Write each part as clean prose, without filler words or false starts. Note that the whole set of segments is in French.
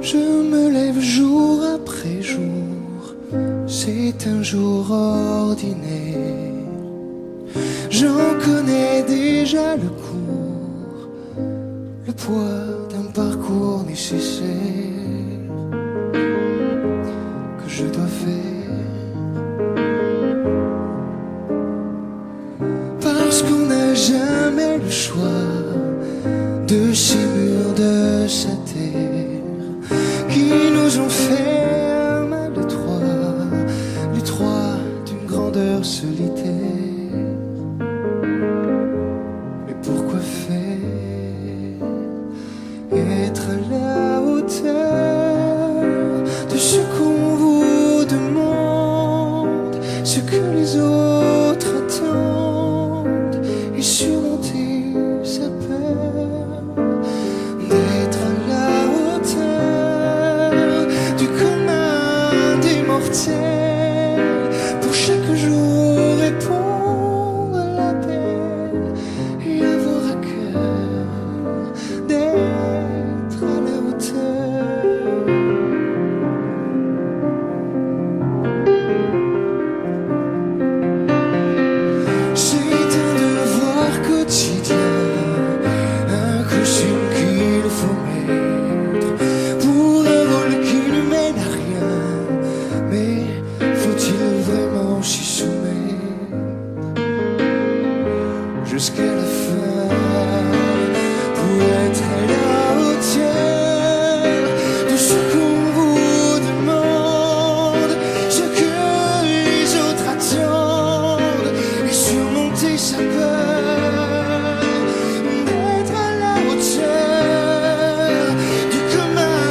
Je me lève jour après jour, c'est un jour ordinaire. J'en connais déjà le cours, le poids d'un parcours nécessaire que je dois faire. Parce qu'on n'a jamais le choix de ces murs de sa terre qui nous ont fait un mal de trois, les trois d'une grandeur solitaire. Mais pourquoi faire être à la hauteur de ce qu'on vous demande, ce que les autres attendent, et surmonter sa peur d'être à la hauteur du commun des mortels, pour chaque jour répondre à l'appel et avoir à cœur d'être à la hauteur. C'est un devoir quotidien, un costume qu'il faut mettre pour un rôle qui ne mène à rien. Mais faut-il vraiment s'y soumettre jusqu'à la fin pour être à la hauteur de ce qu'on vous demande, ce que les autres attendent, et surmonter sa peur d'être à la hauteur du commun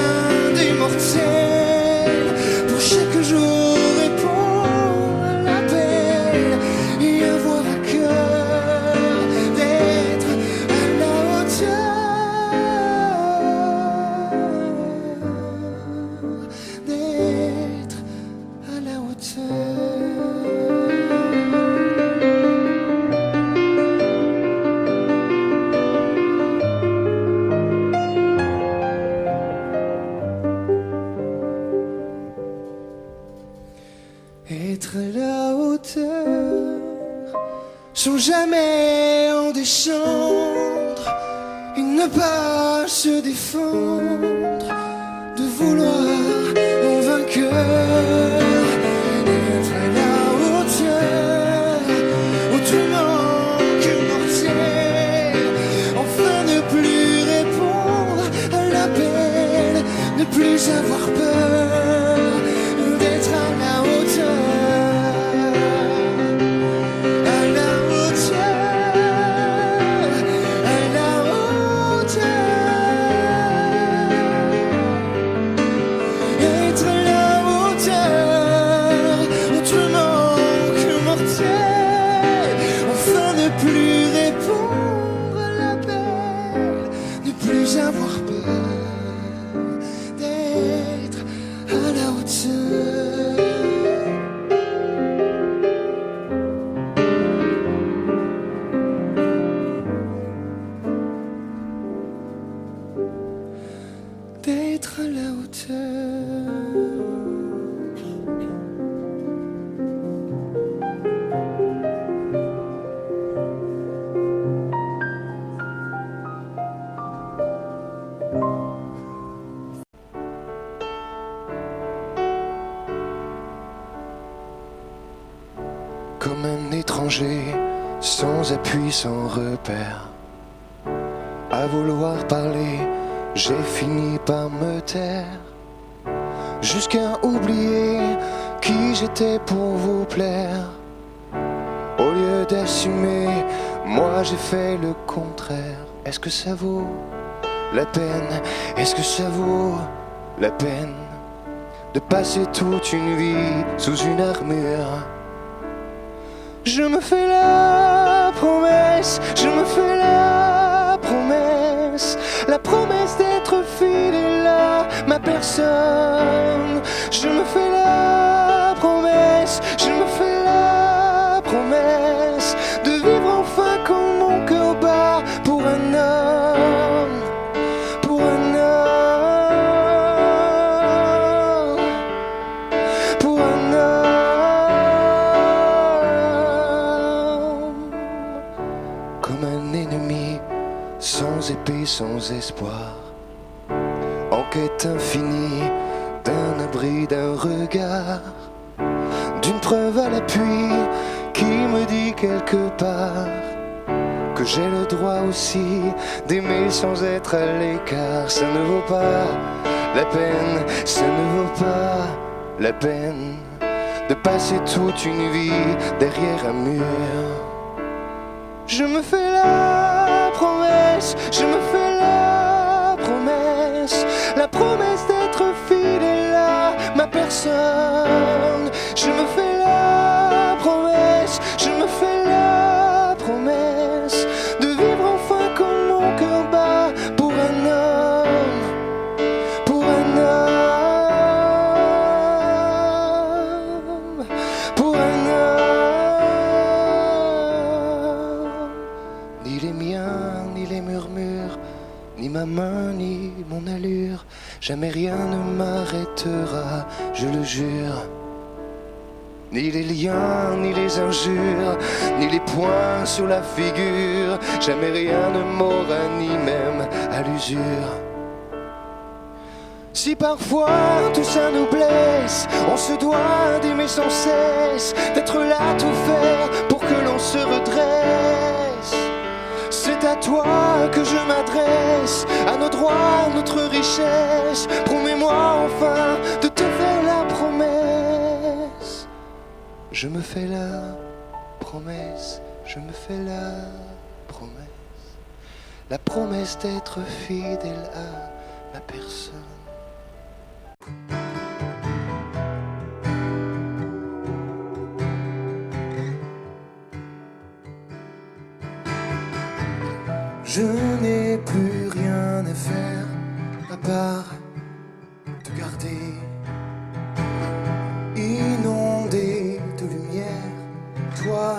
des mortels, pour chaque jour répondre à l'appel et avoir à cœur d'être à la hauteur, d'être à la hauteur. Être à la hauteur sans jamais en descendre et ne pas se défendre de vouloir en vainqueur. Être à la hauteur où tout manque mortel, enfin ne plus répondre à l'appel, ne plus avoir peur d'être à la hauteur, à la hauteur, à la hauteur. Être à la hauteur, autrement que mortel, enfin ne plus répondre à l'appel, ne plus avoir peur d'être à la hauteur. D'être à la hauteur. Comme un étranger, sans appui, sans repère, à vouloir parler, j'ai fini par me taire, jusqu'à oublier qui j'étais pour vous plaire. Au lieu d'assumer, moi j'ai fait le contraire. Est-ce que ça vaut la peine? Est-ce que ça vaut la peine de passer toute une vie sous une armure? Je me fais la promesse, je me fais la promesse d'être fidèle à ma personne. Je me fais la promesse, je me fais la promesse de vivre enfin quand mon cœur bat pour un homme, pour un homme. sans espoir, en quête infinie d'un abri, d'un regard, d'une preuve à l'appui qui me dit quelque part que j'ai le droit aussi d'aimer sans être à l'écart. Ça ne vaut pas la peine, ça ne vaut pas la peine de passer toute une vie derrière un mur. Je me fais la promesse, je me fais la promesse d'être fidèle à ma personne. Je me fais la promesse, je me fais la promesse de vivre enfin comme mon cœur bat pour un homme, pour un homme, pour un homme. Ni les miens, ni les murmures, ni ma main, ni mon allure, jamais rien ne m'arrêtera, je le jure. Ni les liens, ni les injures, ni les poings sur la figure, jamais rien ne m'aura, ni même à l'usure. Si parfois tout ça nous blesse, on se doit d'aimer sans cesse, d'être là tout faire pour que l'on se redresse. C'est à toi que je m'adresse, à nos droits, notre richesse. Promets-moi enfin de te faire la promesse. Je me fais la promesse, je me fais la promesse d'être fidèle à ma personne. Je n'ai plus rien à faire à part te garder, inondé de lumière, toi,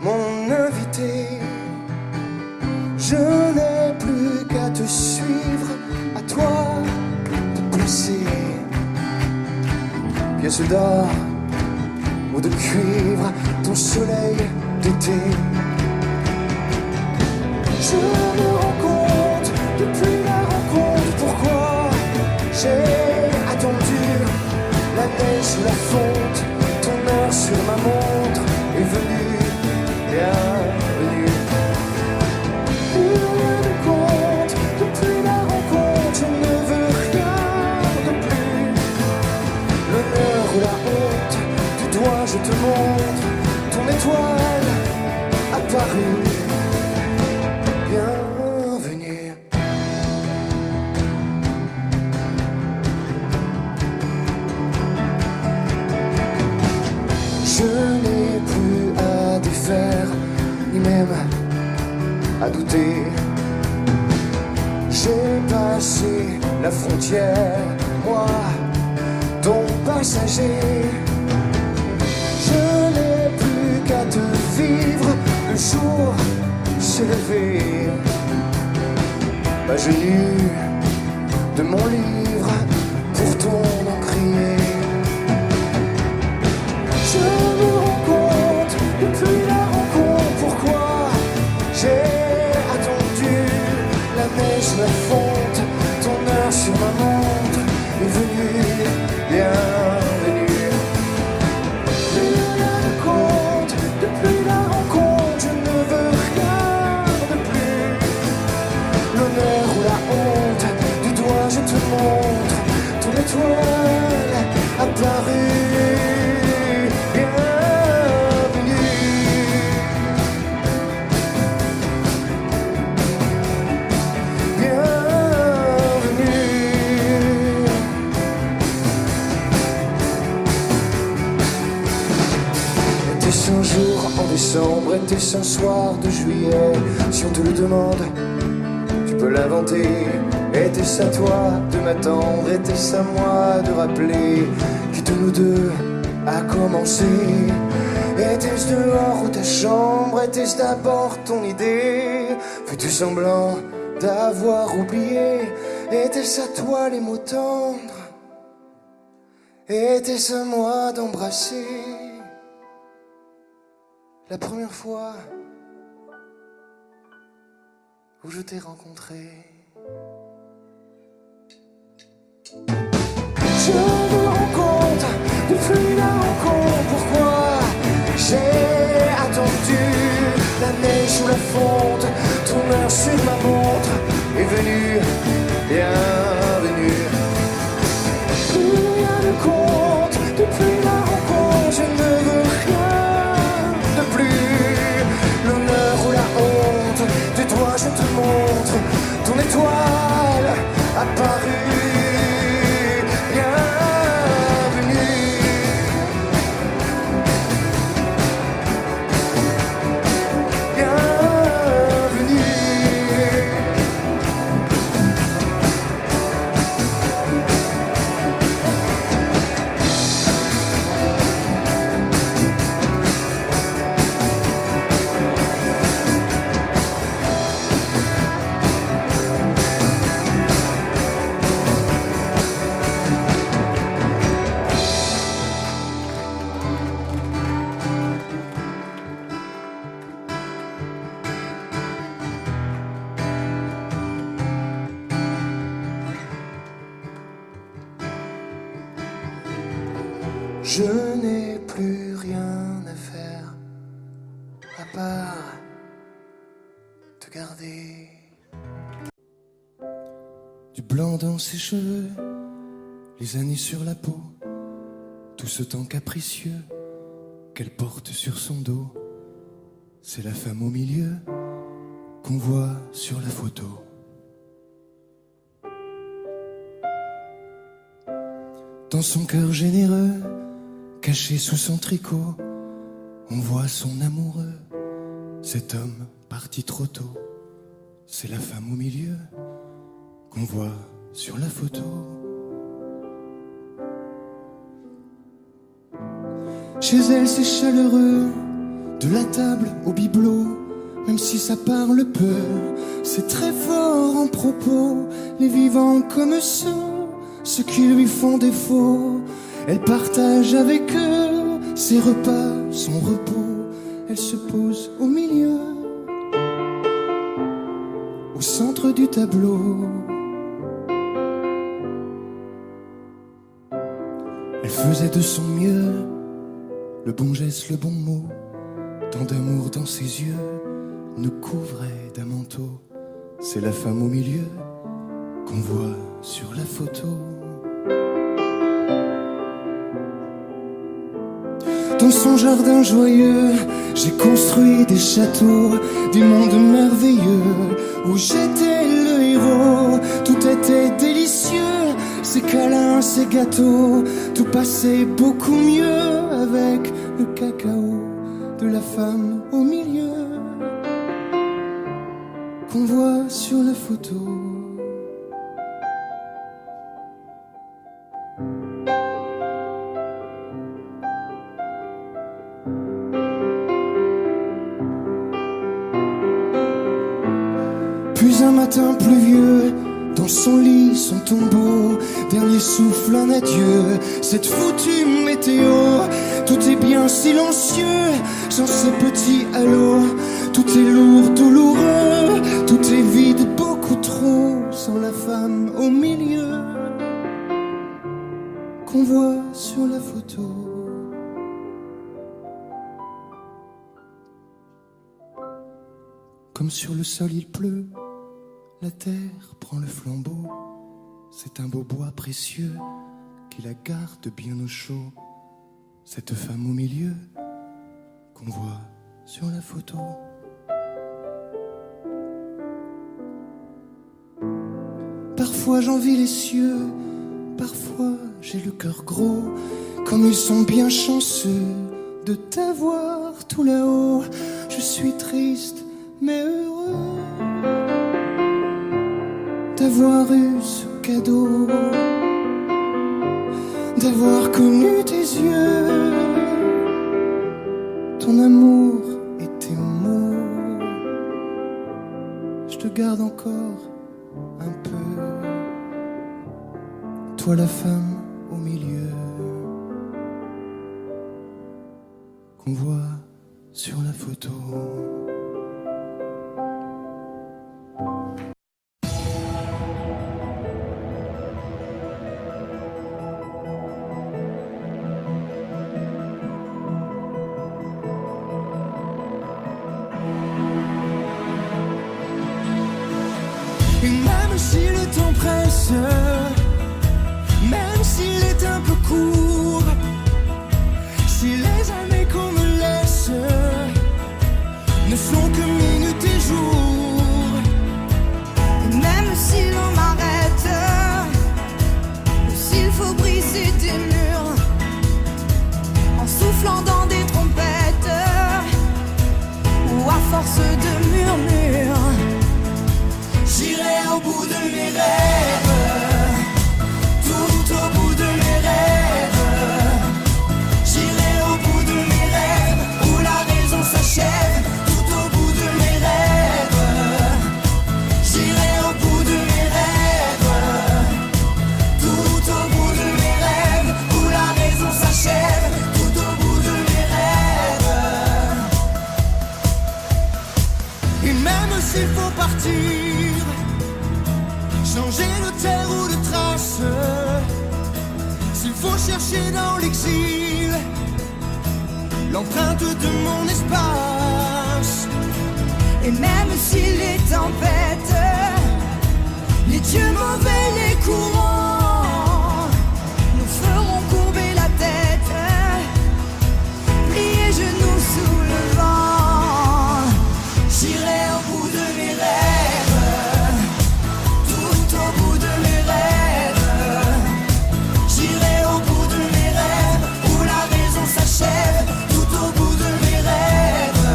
mon invité. Je n'ai plus qu'à te suivre, à toi de pousser, pièce d'or ou de cuivre, ton soleil d'été. Je me rends compte, depuis la rencontre, pourquoi j'ai attendu la neige ou la fonte. Ton heure sur ma montre est venue, bienvenue. Plus rien ne compte, depuis la rencontre, je ne veux rien de plus. L'honneur ou la honte, du doigt je te montre ton étoile apparue. Bienvenue. Je n'ai plus à défaire, ni même à douter. J'ai passé la frontière, moi, ton passager. Je n'ai plus qu'à te vivre le jour s'est levé, page nue de mon livre pour ton encrier. Je me rends compte depuis la rencontre pourquoi j'ai attendu la neige, la fonte, ton heure sur ma montre est venue, bienvenue. Plus rien ne compte depuis la rencontre, je ne veux rien de plus. L'honneur ou la honte, du doigt je te montre ton étoile apparue. Était-ce un jour en décembre, était-ce un soir de juillet? Si on te le demande, tu peux l'inventer. Était-ce à toi de m'attendre? Était-ce à moi de rappeler qui de nous deux a commencé? Était-ce dehors ou ta chambre? Était-ce d'abord ton idée? Fais-tu semblant d'avoir oublié? Était-ce à toi les mots tendres? Était-ce à moi d'embrasser? La première fois, où je t'ai rencontré. Je me rends compte depuis la rencontre pourquoi j'ai attendu la neige ou la fonte. Ton heure sur ma montre est venue, bienvenue. Plus rien ne compte depuis la rencontre, je ne veux rien de plus. L'honneur ou la honte, de toi je te montre ton étoile apparue. Je n'ai plus rien à faire à part te garder. Du blanc dans ses cheveux, les années sur la peau, tout ce temps capricieux qu'elle porte sur son dos. C'est la femme au milieu qu'on voit sur la photo. Dans son cœur généreux, caché sous son tricot, on voit son amoureux, cet homme parti trop tôt. C'est la femme au milieu qu'on voit sur la photo. Chez elle c'est chaleureux, de la table au bibelot, même si ça parle peu, c'est très fort en propos. Les vivants comme ceux qui lui font défaut, elle partage avec eux ses repas, son repos. Elle se pose au milieu, au centre du tableau. Elle faisait de son mieux, le bon geste, le bon mot. Tant d'amour dans ses yeux nous couvrait d'un manteau. C'est la femme au milieu qu'on voit sur la photo. Dans son jardin joyeux, j'ai construit des châteaux, des mondes merveilleux, où j'étais le héros. Tout était délicieux, ces câlins, ces gâteaux, tout passait beaucoup mieux avec le cacao de la femme au milieu qu'on voit sur la photo. Puis un matin pluvieux, dans son lit, son tombeau, dernier souffle, un adieu, cette foutue météo. Tout est bien silencieux, sans ce petit halo. Tout est lourd, douloureux, tout est vide, beaucoup trop, sans la femme au milieu qu'on voit sur la photo. Comme sur le sol il pleut, la terre prend le flambeau. C'est un beau bois précieux qui la garde bien au chaud. Cette femme au milieu qu'on voit sur la photo. Parfois j'envie les cieux, parfois j'ai le cœur gros. Comme ils sont bien chanceux de t'avoir tout là-haut. Je suis triste mais heureux d'avoir eu ce cadeau, d'avoir connu tes yeux, ton amour et tes mots. Je te garde encore un peu, toi la femme au milieu qu'on voit sur la photo. m'arrête, même s'il est un peu court, si les années qu'on me laisse ne sont que minutes et jours, et même si l'on m'arrête, ou s'il faut briser des murs, en soufflant dans des trompettes, ou à force de murmures, j'irai au bout de mes rêves, tout au bout de mes rêves. J'irai au bout de mes rêves, où la raison s'achève, tout au bout de mes rêves. J'irai au bout de mes rêves, tout au bout de mes rêves, où la raison s'achève, tout au bout de mes rêves. Et même s'il faut partir, changer de terre ou de trace, s'il faut chercher dans l'exil l'empreinte de mon espace, et même si les tempêtes, les dieux mauvais, les courants nous feront courber la tête, plier genoux sous le vent, j'irai au bout de mes rêves, tout au bout de mes rêves. J'irai au bout de mes rêves, où la raison s'achève, tout au bout de mes rêves.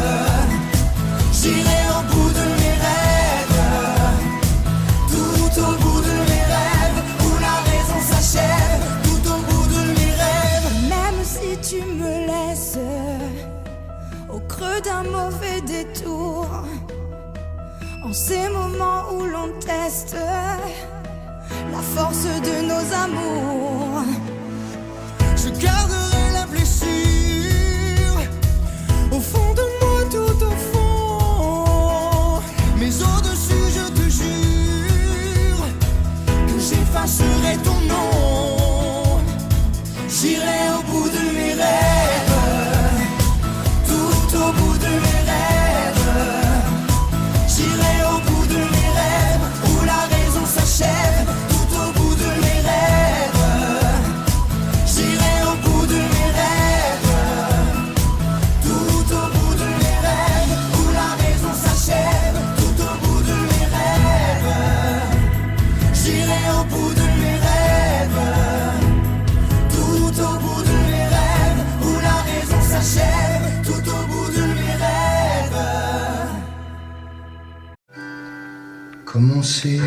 J'irai au bout de mes rêves, tout au bout de mes rêves, où la raison s'achève, tout au bout de mes rêves. même si tu me laisses au creux d'un mauvais détour, en ces moments où l'on teste la force de nos amours, Je garderai la blessure au fond de moi, tout au fond. Mais au-dessus, je te jure que j'effacerai ton nom. J'irai au bout de mes rêves, tout au bout de mes rêves. J'irai au bout de mes rêves, où la raison s'achève, tout au bout de mes rêves. J'irai au bout de mes rêves, tout au bout de mes rêves, où la raison s'achève, tout au bout de mes rêves. J'irai au bout de mes rêves, tout au bout de mes rêves, où la raison s'achève, tout au bout de mes rêves. Comme on s'effleure,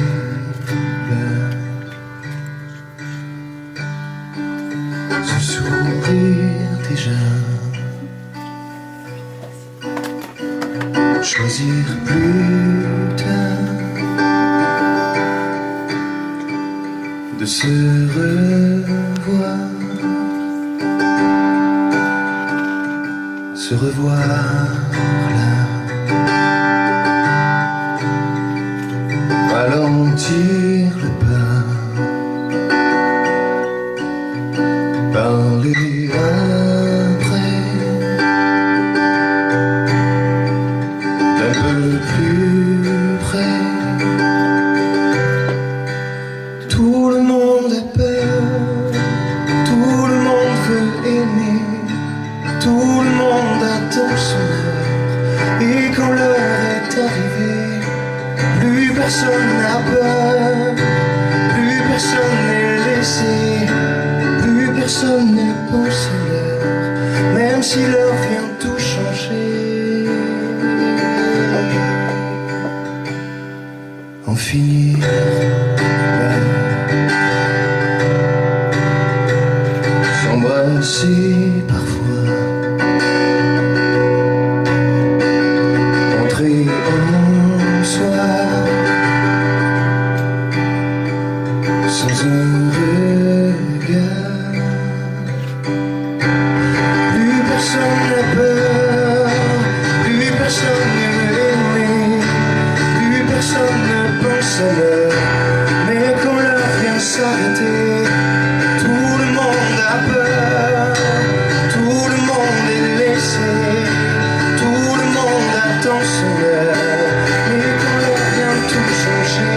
ce sourire déjà, choisir plus tard de se revoir, se revoir là, ralentir le pas, parler après, d'un peu plus près. Tout le monde a peur, tout le monde veut aimer, tout le monde attend son heure. Et quand l'heure est arrivée, plus personne n'a peur, plus personne n'est laissé, plus personne ne pense à l'heure, même si l'heure vient tout changer. En finir par s'embrasser parfois, entrer en soi, sans un regard. Plus personne n'a peur, plus personne ne veut aimer, plus personne ne pense à l'heure. Mais quand l'heure vient s'arrêter, tout le monde a peur, tout le monde est laissé, tout le monde attend son heure. Mais quand l'heure vient tout changer,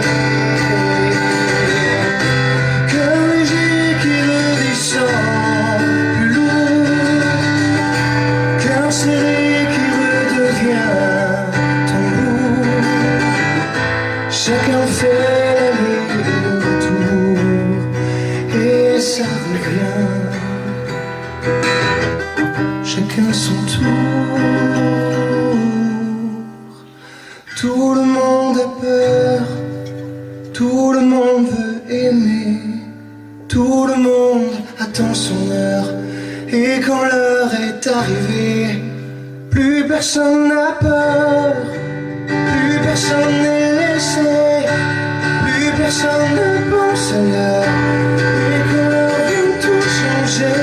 chacun son tour. Tout le monde a peur, tout le monde veut aimer, tout le monde attend son heure. Et quand l'heure est arrivée, plus personne n'a peur, plus personne n'est laissé, plus personne ne pense à l'heure. Et quand l'heure vient tout changer.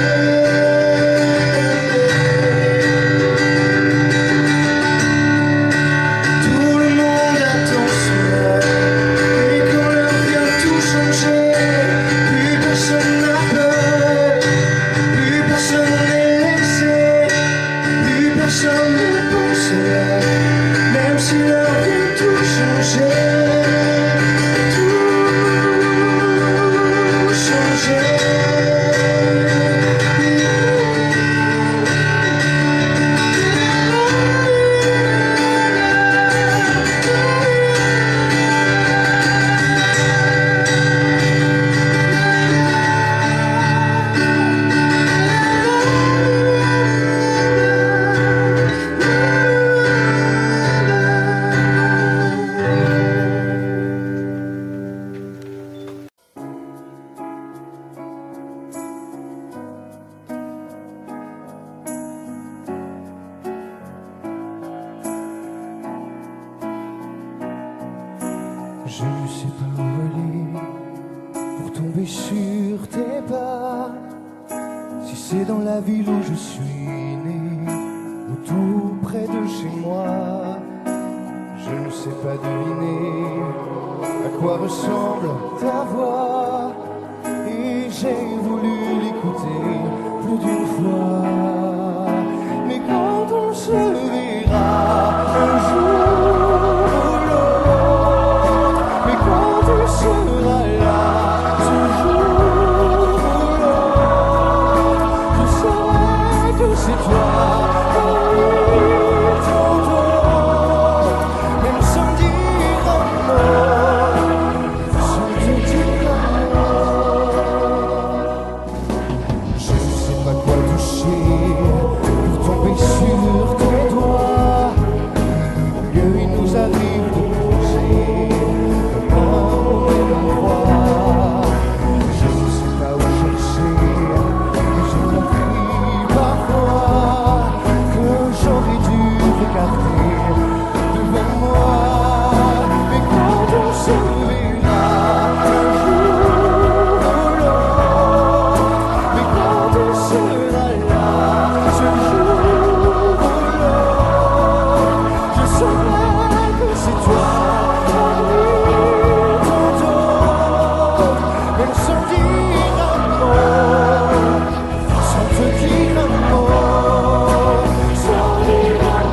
Même si l'heure vient tout changer, tout changer. Je ne sais pas où aller pour tomber sur tes pas. Si c'est dans la ville où je suis né, ou tout près de chez moi, je ne sais pas deviner à quoi ressemble ta voix. Et j'ai voulu l'écouter plus d'une fois. Mais quand on se verra un jour, tu seras là, ce jour-là. Je saurai que c'est toi, parmi tant d'autres, même sans dire un mot, sans te dire un mot. Je ne sais pas quoi toucher pour tomber sur tes doigts. Il nous arrive de bouger. Je ne sais pas où chercher, mais j'ai compris parfois que j'aurais dû regarder devant moi. Mais quand on se verra un jour ou l'autre, mais quand tu seras là, ce jour ou l'autre, je saurai que c'est toi. Sans dire un mot, sans te dire un mot, sans dire un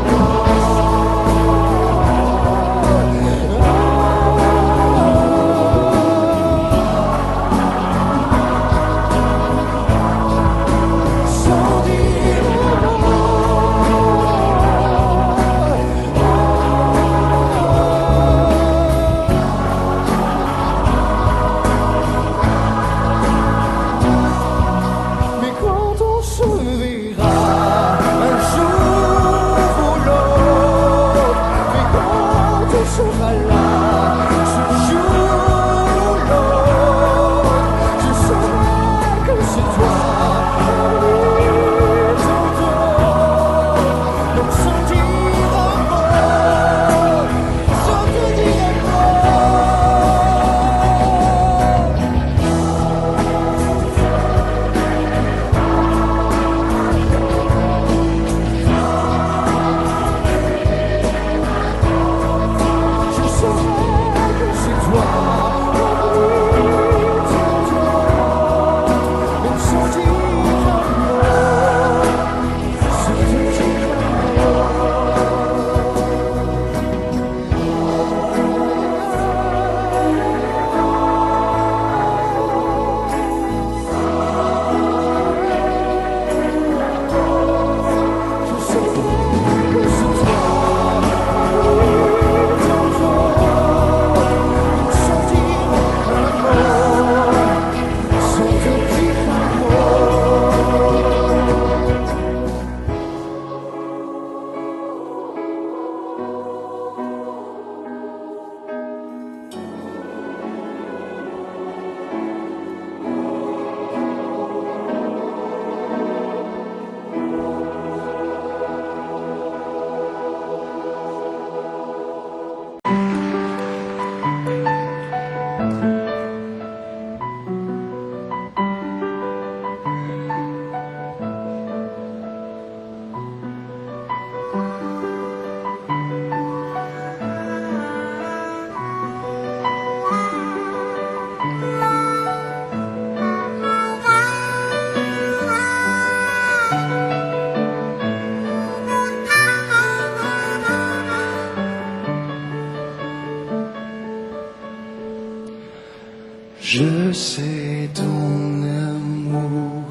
sais ton amour,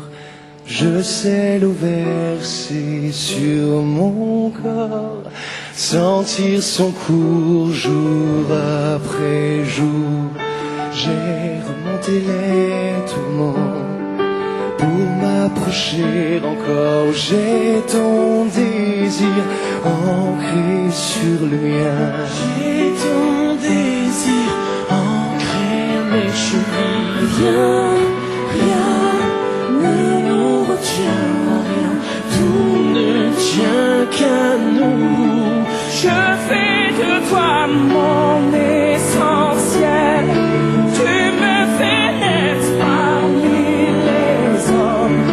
je sais l'eau verser sur mon corps, sentir son cours jour après jour. J'ai remonté les tourments pour m'approcher encore. J'ai ton désir ancré sur le mien. J'ai ton désir ancré à mes chevilles. Rien ne nous retient, rien, tout ne tient qu'à nous. Je fais de toi mon essentiel. Tu me fais naître parmi les hommes.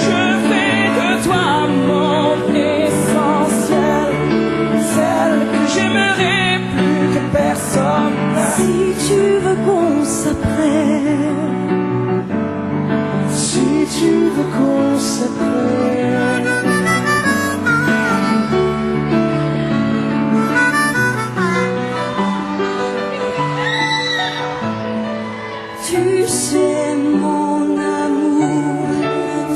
Je fais de toi mon essentiel, celle que j'aimerais plus que personne. Si tu veux qu'on s'apprenne, Si tu veux qu'on s'apprenne, tu sais mon amour,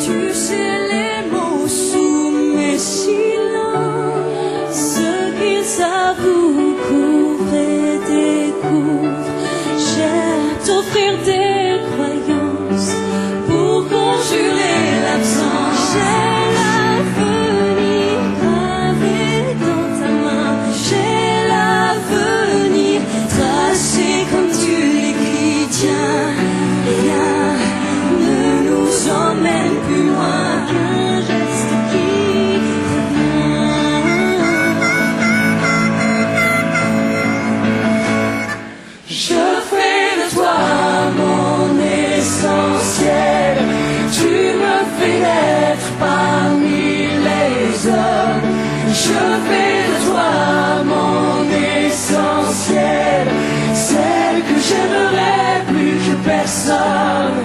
tu sais les mots sous mes silences, ce qu'ils avouent, couvrent et découvrent. J'aime t'offrir des croyances pour conjurer l'absence. J'ai l'avenir gravé dans ta main, j'ai l'avenir tracé comme tu l'écris. Tiens, rien ne nous emmène plus loin qu'un geste qui revient. Je fais de toi mon essentiel. Tu me fais naître parmi les hommes. Je fais de toi mon essentiel, celle que j'aimerais plus que personne.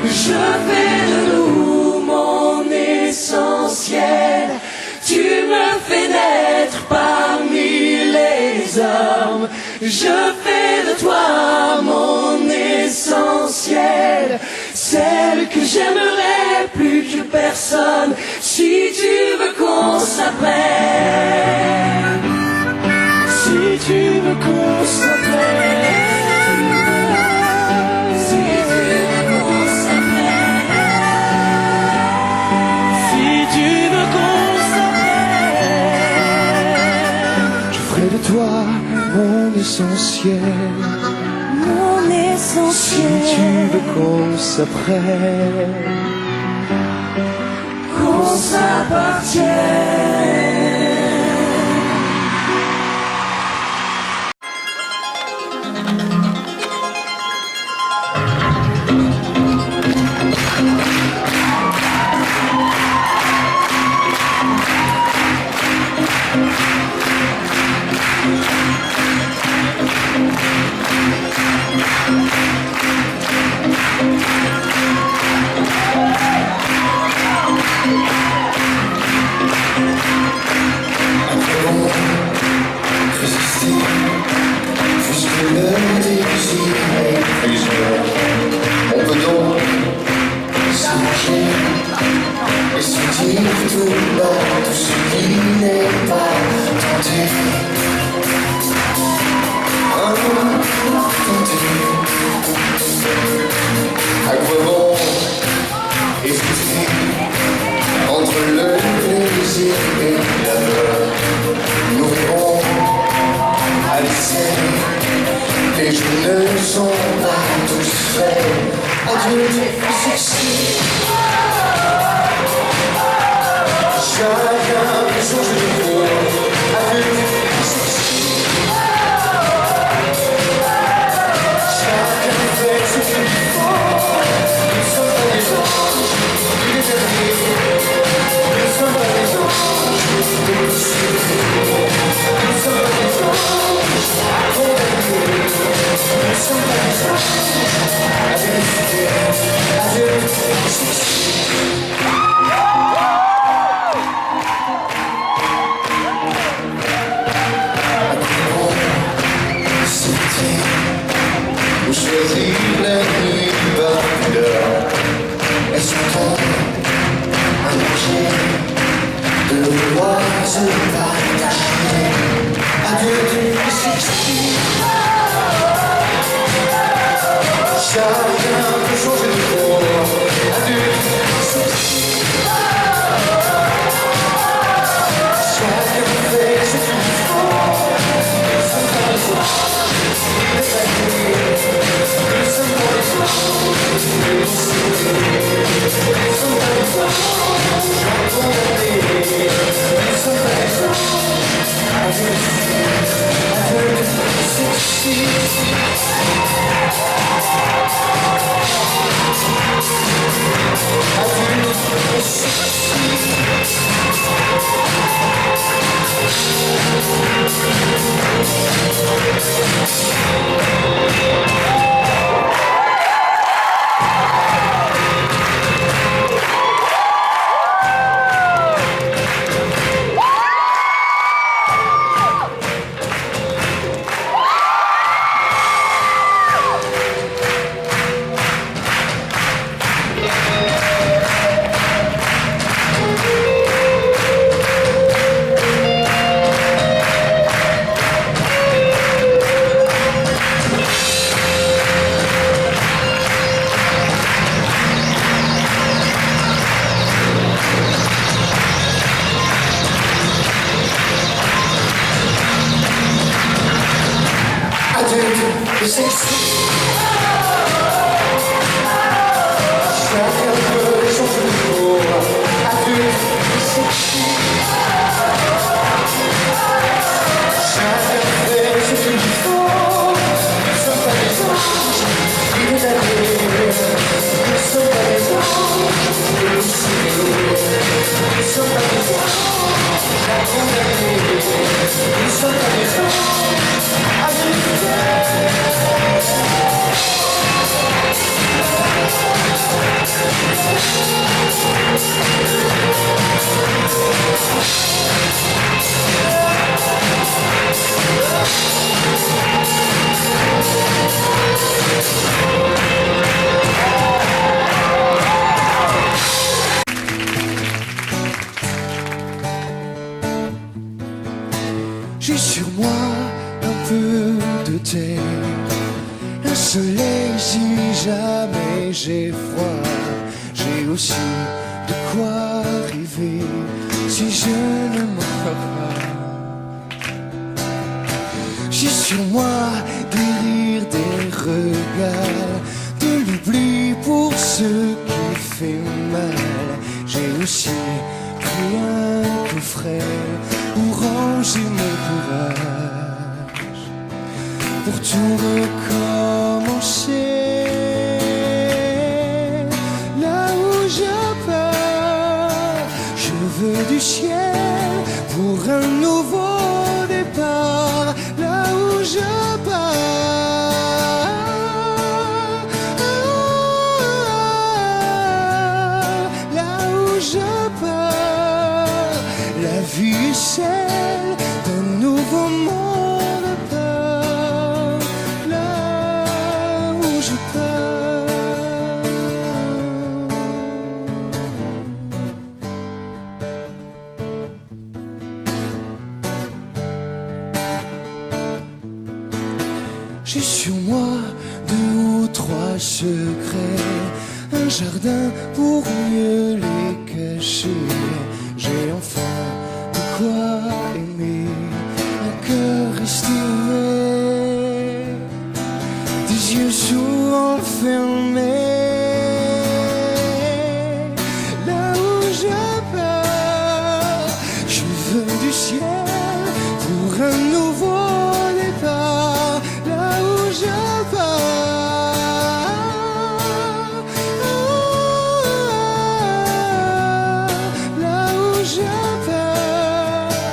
Je fais de nous mon essentiel. Tu me fais naître parmi les hommes. Je fais de toi mon essentiel, celle que j'aimerais plus que personne. Si tu veux qu'on s'apprenne, si tu veux qu'on s'apprenne, si tu veux qu'on s'apprenne, si tu veux qu'on s'apprenne, je ferai de toi mon essentiel. mon essentiel. Si tu veux qu'on s'apprenne, Qu'on s'appartienne. résister jusque le désir est prisonnier. On peut donc s'arranger et se dire tout bas tout ce qui n'est pas tenté. Tenté. À quoi bon hésiter entre le plaisir et la peur? Nous répondons à l'essai. Les jours ne sont pas tous faits. Adieu, succès. Chacun change de cours. Adieu, succès. Chacun fait ce qu'il faut. Nous ne sommes pas des anges, des derniers. Nous ne sommes pas des anges, des possibles. Nous ne sommes pas des anges, condamnés. Nous ne sommes pas des anges, à vérifier. Adieu, succès. J'ai sur moi un peu de thé, un soleil si jamais j'ai froid. J'ai aussi de quoi rêver si je ne meurs pas. J'ai sur moi des rires, des regards, de l'oubli pour ce qui fait mal. J'ai aussi pris un coffret pour ranger mes courages, pour tout recommencer. Là où je pars, je veux du ciel pour un nouveau départ. Là où je pars, là où je pars, la vie est celle d'un nouveau monde à part. Là où je pars, j'ai sur moi 2 ou 3 secrets, un jardin pour mieux les cacher. J'ai enfin de quoi aimer, un cœur estimé, des yeux souvent fermés. Là où je pars, je veux du ciel pour un nouveau départ. Là où je pars, là où je pars,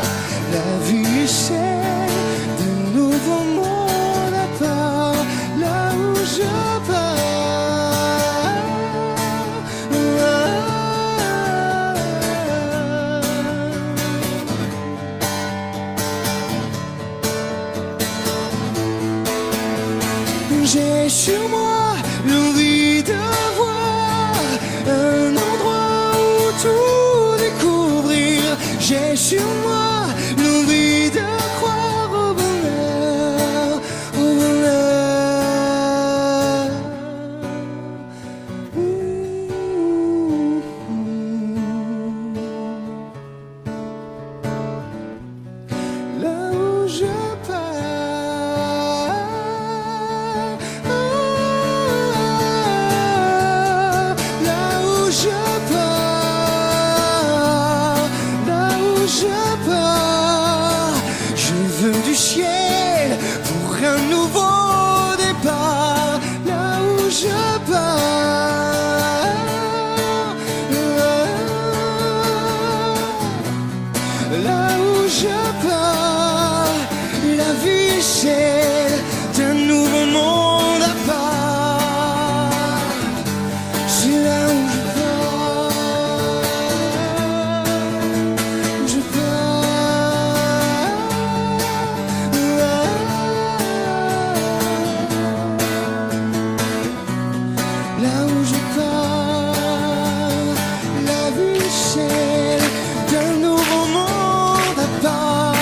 là où je pars, la vie chère d'un nouveau monde à part.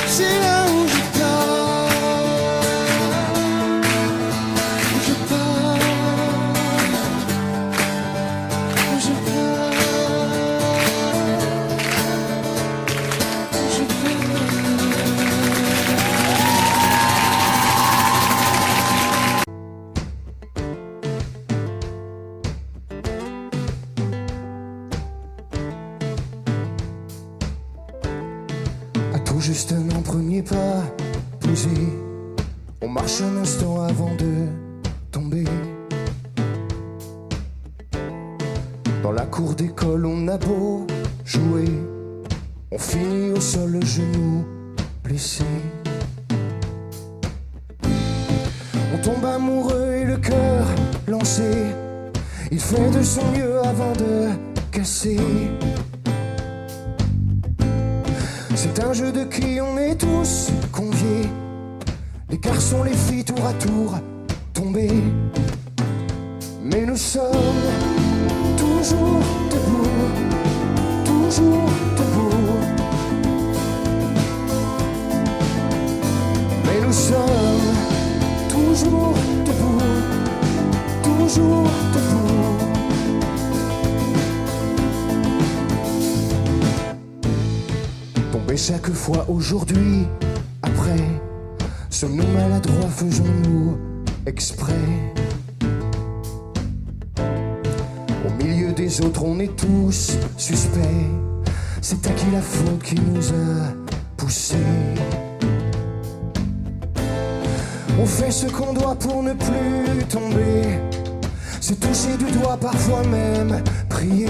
C'est là où je pars, où je pars, où je pars, où je pars. À tout justement premier pas posé, on marche un instant avant de tomber. Dans la cour d'école on a beau jouer, on finit au sol le genou blessé. On tombe amoureux et le cœur lancé, il fait de son mieux avant de casser. C'est un jeu de qui on est tous conviés, les garçons, les filles tour à tour tombés. Mais nous sommes toujours debout, toujours debout. Mais nous sommes toujours debout, toujours debout. Tomber chaque fois aujourd'hui, après, sommes-nous maladroits, faisons-nous exprès? Au milieu des autres, on est tous suspects. C'est à qui la faute qui nous a poussés? On fait ce qu'on doit pour ne plus tomber, se toucher du doigt, parfois même prier.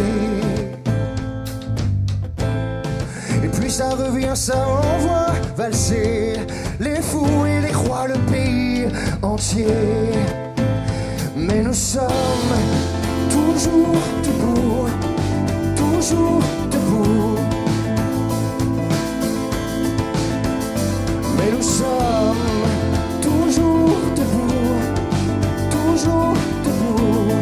Et puis ça revient, ça envoie valser les fous et les rois, le pays entier. Mais nous sommes toujours debout, toujours debout. Mais nous sommes toujours debout, toujours debout.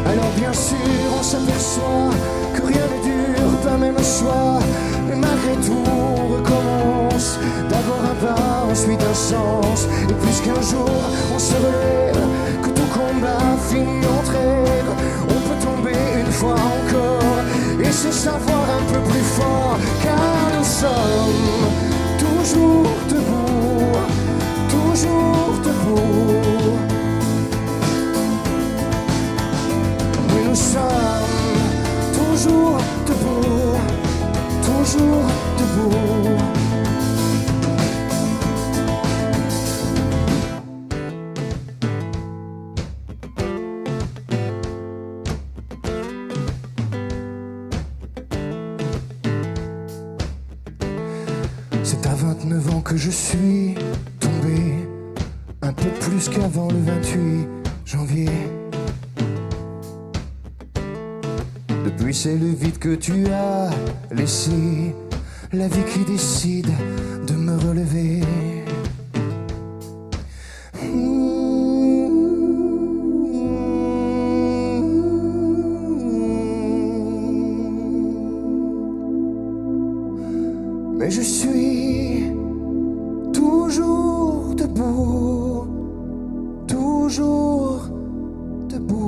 Alors bien sûr on s'aperçoit que rien n'est dur, pas même un choix. Mais malgré tout on recommence, d'abord un pas, ensuite un sens. Et puisqu'un jour on se relève, que tout combat finit en trêve, on peut tomber une fois encore et se savoir un peu plus fort. Car nous sommes toujours debout, toujours debout. Oui, nous sommes toujours debout, toujours debout. C'est à 29 ans que je suis tombé, un peu plus qu'avant le 28 janvier. Depuis c'est le vide que tu as laissé, la vie qui décide de me relever. Mais je suis toujours debout, toujours debout.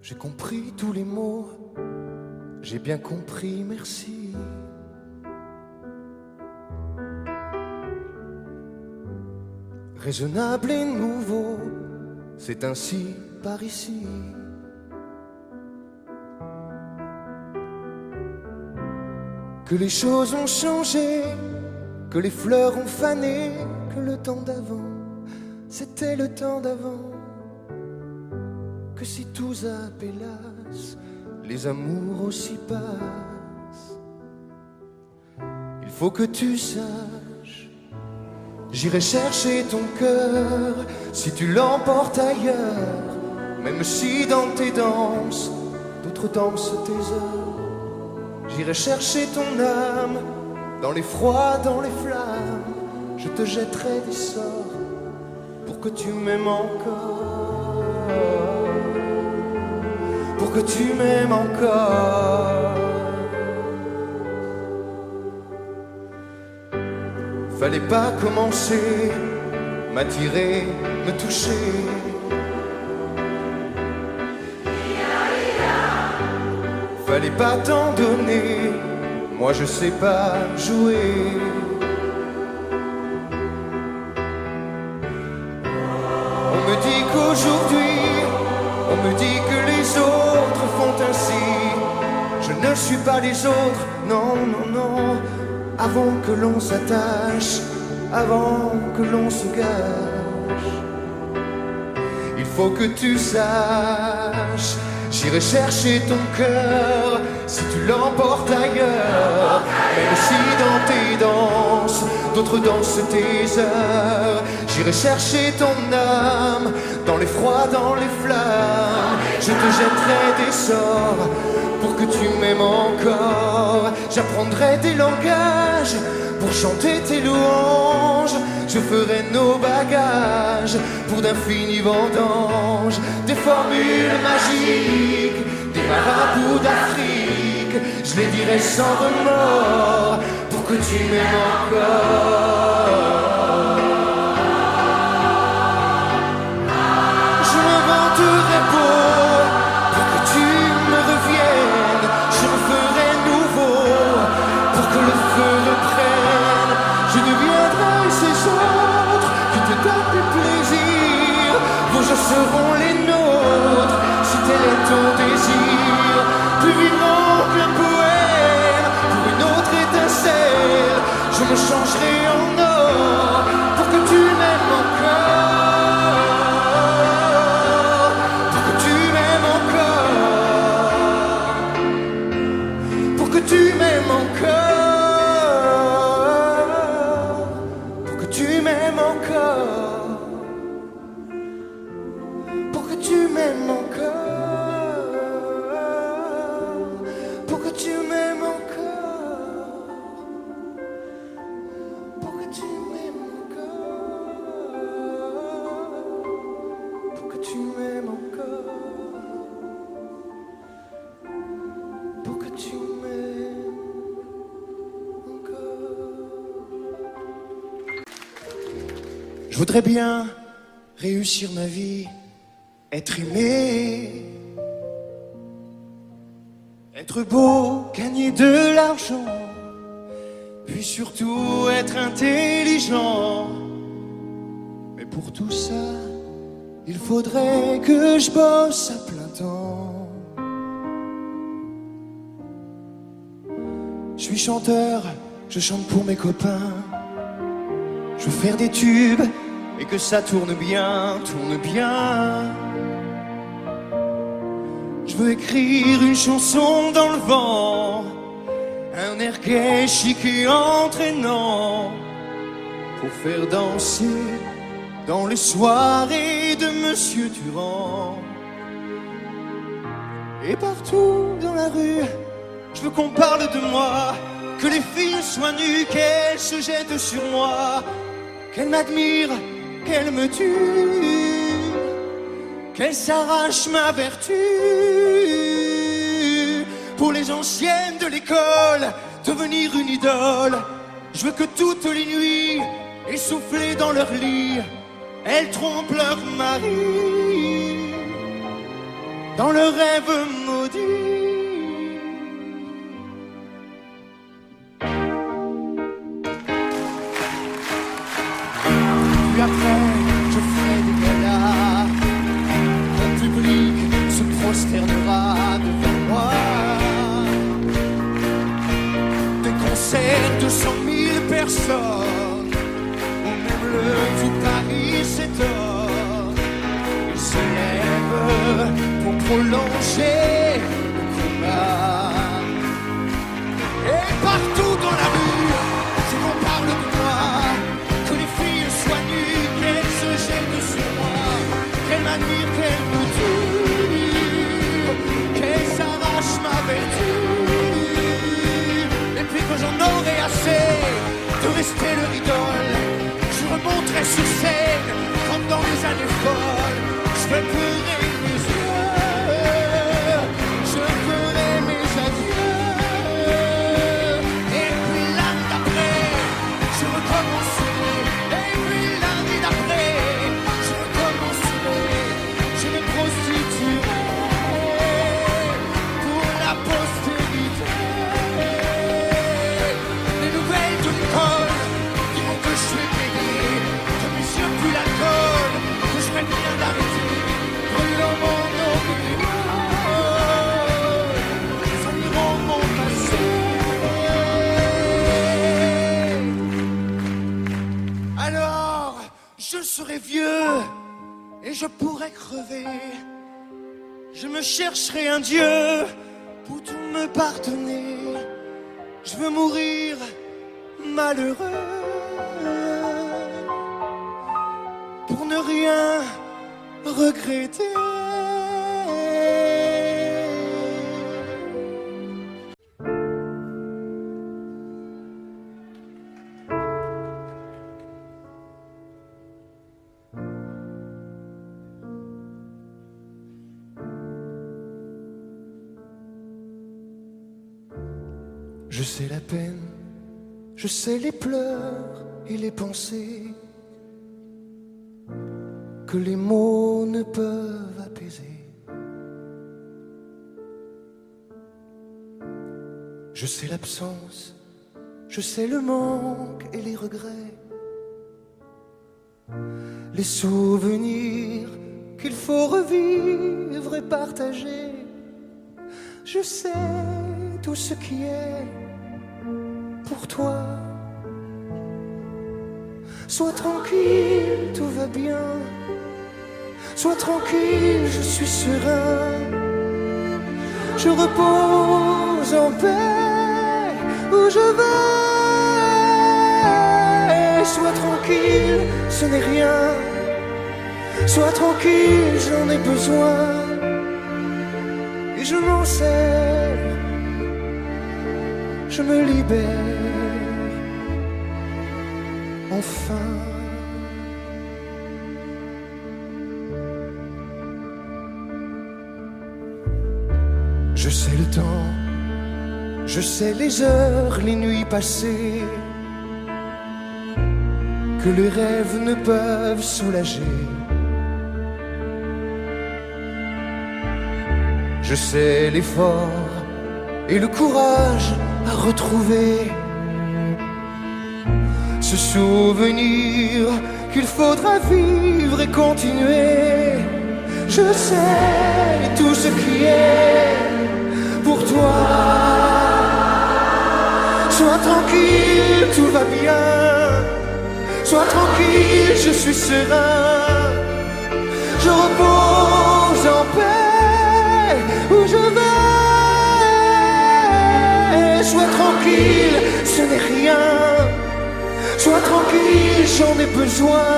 J'ai compris tous les mots, j'ai bien compris, merci. Raisonnable et nouveau, c'est ainsi par ici. Que les choses ont changé, que les fleurs ont fané, que le temps d'avant, c'était le temps d'avant. Que si tous appelassent, les amours aussi passent. Il faut que tu saches, j'irai chercher ton cœur si tu l'emportes ailleurs. Même si dans tes danses, d'autres dansent tes heures. J'irai chercher ton âme, dans les froids, dans les flammes. Je te jetterai des sorts, pour que tu m'aimes encore. Pour que tu m'aimes encore. Fallait pas commencer, m'attirer, me toucher. Fallait pas t'en donner, moi je sais pas jouer. On me dit qu'aujourd'hui, on me dit que les autres font ainsi. Je ne suis pas les autres, non, non, non. Avant que l'on s'attache, avant que l'on se gâche, il faut que tu saches, j'irai chercher ton cœur si tu l'emportes ailleurs. Même si dans tes danses, d'autres dansent tes heures. J'irai chercher ton âme, dans les froids, dans les flammes. Je te jetterai des sorts, pour que tu m'aimes encore. J'apprendrai des langages, pour chanter tes louanges. Je ferai nos bagages, pour d'infinis vendanges. Des formules magiques, des marabouts d'Afrique. Je les dirai sans remords, pour que tu m'aimes encore. Je m'inventerai beau, pour que tu me reviennes. Je referai nouveau, pour que le feu reprenne. Je deviendrai ces autres qui te donnent du plaisir. Vos jours seront les nôtres, si tel est ton désir. Plus vivant qu'un poème, pour une autre étincelle. Je me changerai en or, pour que tu m'aimes encore. Pour que tu m'aimes encore. Pour que tu m'aimes encore. Pour que tu m'aimes encore. Pour que tu m'aimes encore. Pour que tu m'aimes encore. Pour que tu m'aimes encore. Pour que tu m'aimes encore. Pour que tu m'aimes encore. Je voudrais bien réussir ma vie, être aimé, être beau, gagner de l'argent, puis surtout être intelligent. Mais pour tout ça, il faudrait que je bosse à plein temps. Je suis chanteur, je chante pour mes copains. Je veux faire des tubes et que ça tourne bien, tourne bien. Je veux écrire une chanson dans le vent, un air gai, chic et entraînant, pour faire danser dans les soirées de Monsieur Durand. Et partout dans la rue, je veux qu'on parle de moi, que les filles soient nues, qu'elles se jettent sur moi, qu'elles m'admirent, qu'elles me tuent, qu'elles s'arrachent ma vertu. Pour les anciennes de l'école, devenir une idole. Je veux que toutes les nuits, essoufflées dans leur lit, elles trompent leur mari dans le rêve maudit. Puis après, je ferai des galas, mon public se prosternera devant moi. Des concerts de 100 000 personnes, où même le tout Paris s'étonne. Ils se lèvent pour prolonger le combat. Et partout dans la rue, et leur idole. Je remonterai sur scène comme dans des années folles. Je vais pleurer mes yeux, je ferai mes adieux. Et puis l'année d'après, je recommencerai. Et puis l'année d'après, je recommencerai. Je me prostituerai pour la postérité. Les nouvelles de l'école diront que je suis pédé, que mes yeux puent l'alcool, que je ferais bien d'arrêter. Brûlant mon auréole, ils environt mon passé. Alors, je serai vieux et je pourrai crever. Je me chercherai un Dieu pour tout me pardonner. Je veux mourir malheureux pour ne rien regretter. Je sais la peine, je sais les pleurs et les pensées que les mots ne peuvent apaiser. Je sais l'absence, je sais le manque et les regrets, les souvenirs qu'il faut revivre et partager. Je sais tout ce qui est pour toi. Sois tranquille, tout va bien. Sois tranquille, je suis serein. Je repose en paix où je vais. Sois tranquille, ce n'est rien. Sois tranquille, j'en ai besoin. Et je m'en sers, je me libère, enfin. Je sais le temps, je sais les heures, les nuits passées, que les rêves ne peuvent soulager. Je sais l'effort et le courage à retrouver, ce souvenir qu'il faudra vivre et continuer. Je sais tout ce qui est pour toi. Sois tranquille, tout va bien. Sois tranquille, je suis serein. Je repose en paix où je vais. Sois tranquille, ce n'est rien. Sois tranquille, j'en ai besoin.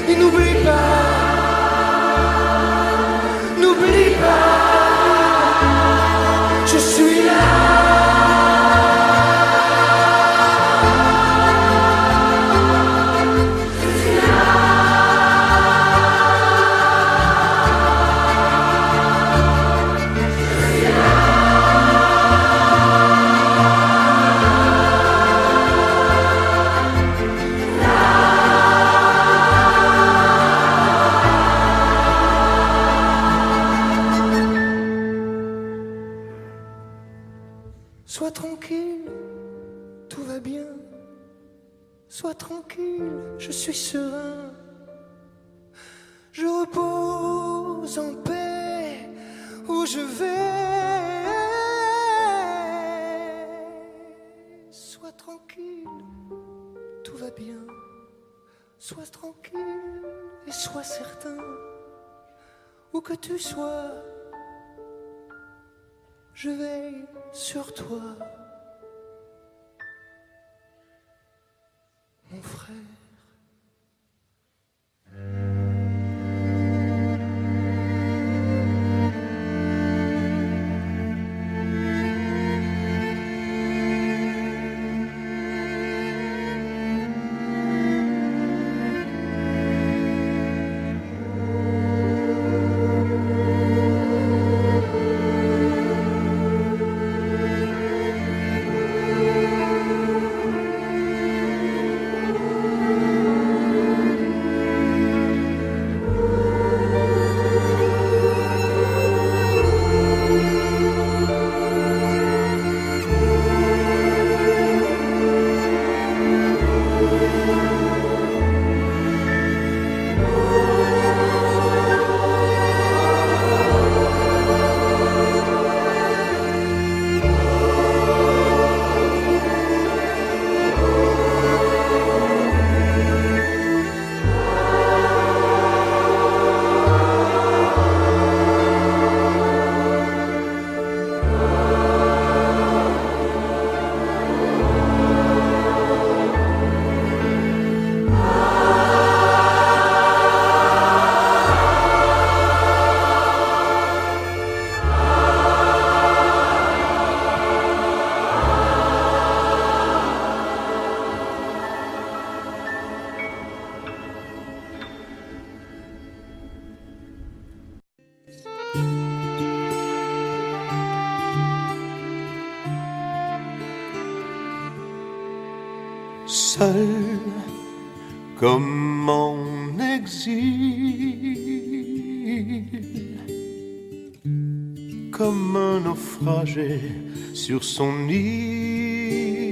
Et n'oublie pas, n'oublie pas, je suis là. Sois tranquille, tout va bien. Sois tranquille, je suis serein. Je repose en paix où je vais. Sois tranquille, tout va bien. Sois tranquille et sois certain. Où que tu sois, je veille sur toi, mon frère. Seul comme en exil, comme un naufragé sur son île,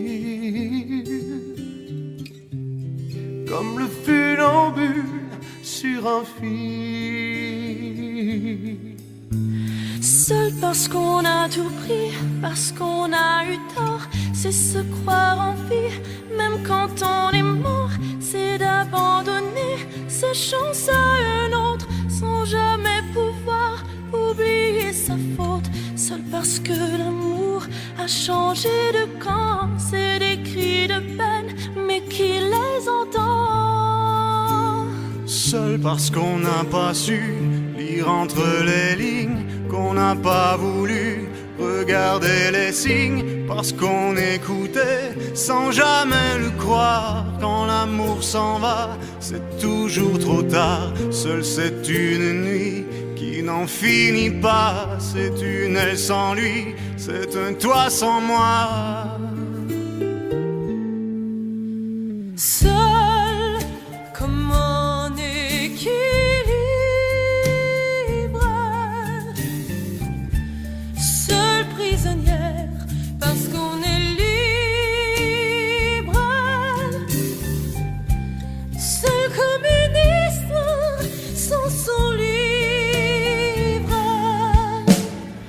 comme le funambule sur un fil. Seul parce qu'on a tout pris, parce qu'on a eu tort, c'est se croire en vie, même quand on est mort. C'est d'abandonner ses chances à un autre, sans jamais pouvoir oublier sa faute. Seul parce que l'amour a changé de camp, c'est des cris de peine, mais qui les entend? Seul parce qu'on n'a pas su lire entre les lignes, qu'on n'a pas voulu regarder les signes, parce qu'on écoutait sans jamais le croire. Quand l'amour s'en va, c'est toujours trop tard. Seul c'est une nuit qui n'en finit pas, c'est une aile sans lui, c'est un toit sans moi. Seul comme en équilibre, seule prisonnière parce qu'on est libre, seul comme une histoire sans son livre.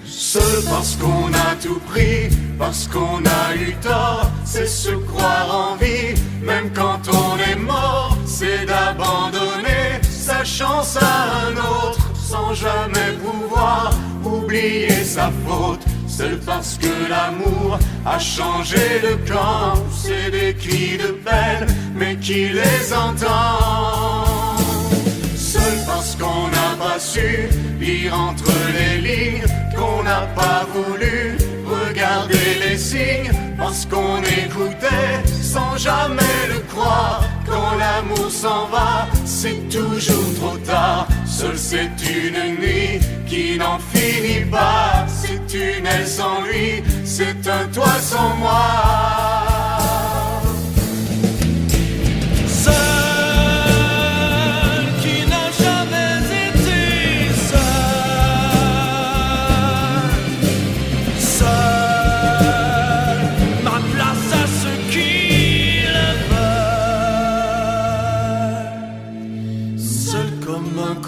Seul parce qu'on a tout pris, parce qu'on a eu tort, c'est se croire en vie, même quand on est mort. C'est d'abandonner sa chance à un autre, sans jamais pouvoir oublier sa faute. Seul parce que l'amour a changé de camp, c'est des cris de peine, mais qui les entend? Seul parce qu'on n'a pas su lire entre les lignes, qu'on n'a pas voulu regarder les signes, parce qu'on écoutait sans jamais le croire. Quand l'amour s'en va, c'est toujours trop tard. Seul c'est une nuit qui n'en finit pas, c'est une aile sans lui, c'est un toit sans moi.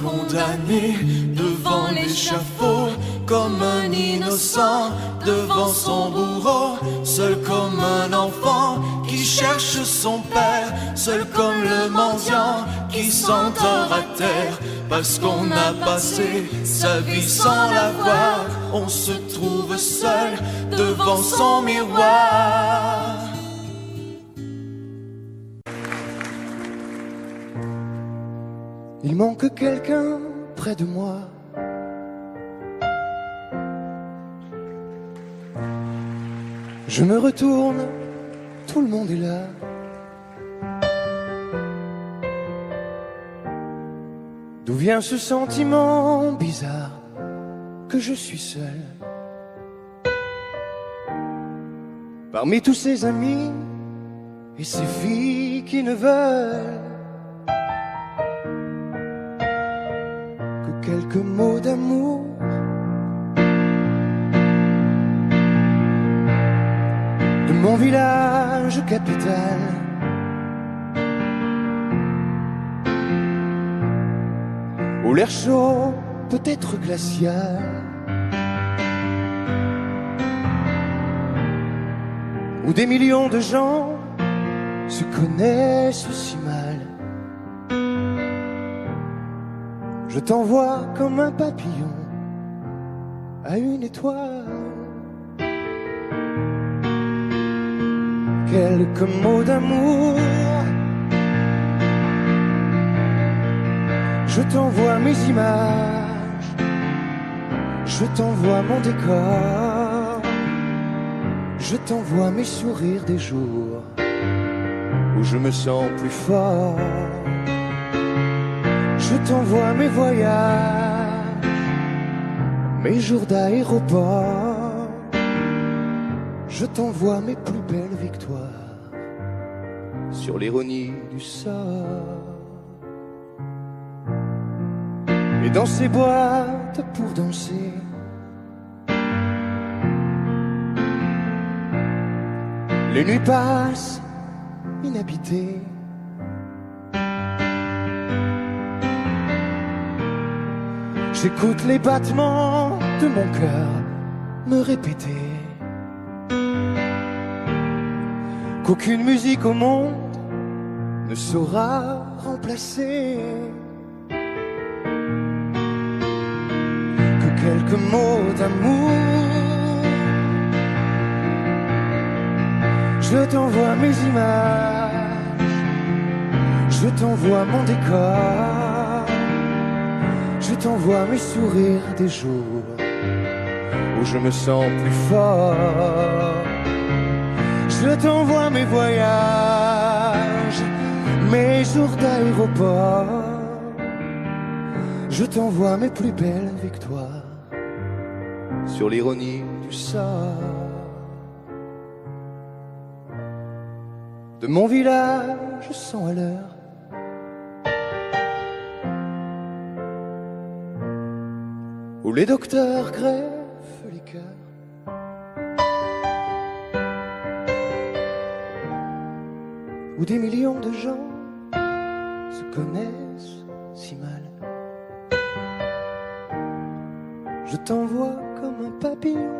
Condamné devant l'échafaud, comme un innocent devant son bourreau. Seul comme un enfant qui cherche son père, seul comme le mendiant qui s'endort à terre. Parce qu'on a passé sa vie sans l'avoir, on se trouve seul devant son miroir. Il manque quelqu'un près de moi. Je me retourne, tout le monde est là. D'où vient ce sentiment bizarre que je suis seul parmi tous ces amis et ces filles qui ne veulent quelques mots d'amour. De mon village capital, où l'air chaud peut être glacial, où des millions de gens se connaissent si mal. Je t'envoie comme un papillon à une étoile. Quelques mots d'amour, je t'envoie mes images, je t'envoie mon décor, je t'envoie mes sourires des jours où je me sens plus fort. Je t'envoie mes voyages, mes jours d'aéroport, je t'envoie mes plus belles victoires sur l'ironie du sort. Et dans ces boîtes pour danser, les nuits passent inhabitées. J'écoute les battements de mon cœur me répéter qu'aucune musique au monde ne saura remplacer, que quelques mots d'amour, je t'envoie mes images, je t'envoie mon décor, je t'envoie mes sourires des jours où je me sens plus fort. Je t'envoie mes voyages, mes jours d'aéroport, je t'envoie mes plus belles victoires sur l'ironie du sort. De mon village 100 à l'heure, où les docteurs greffent les cœurs, où des millions de gens se connaissent si mal. Je t'envoie comme un papillon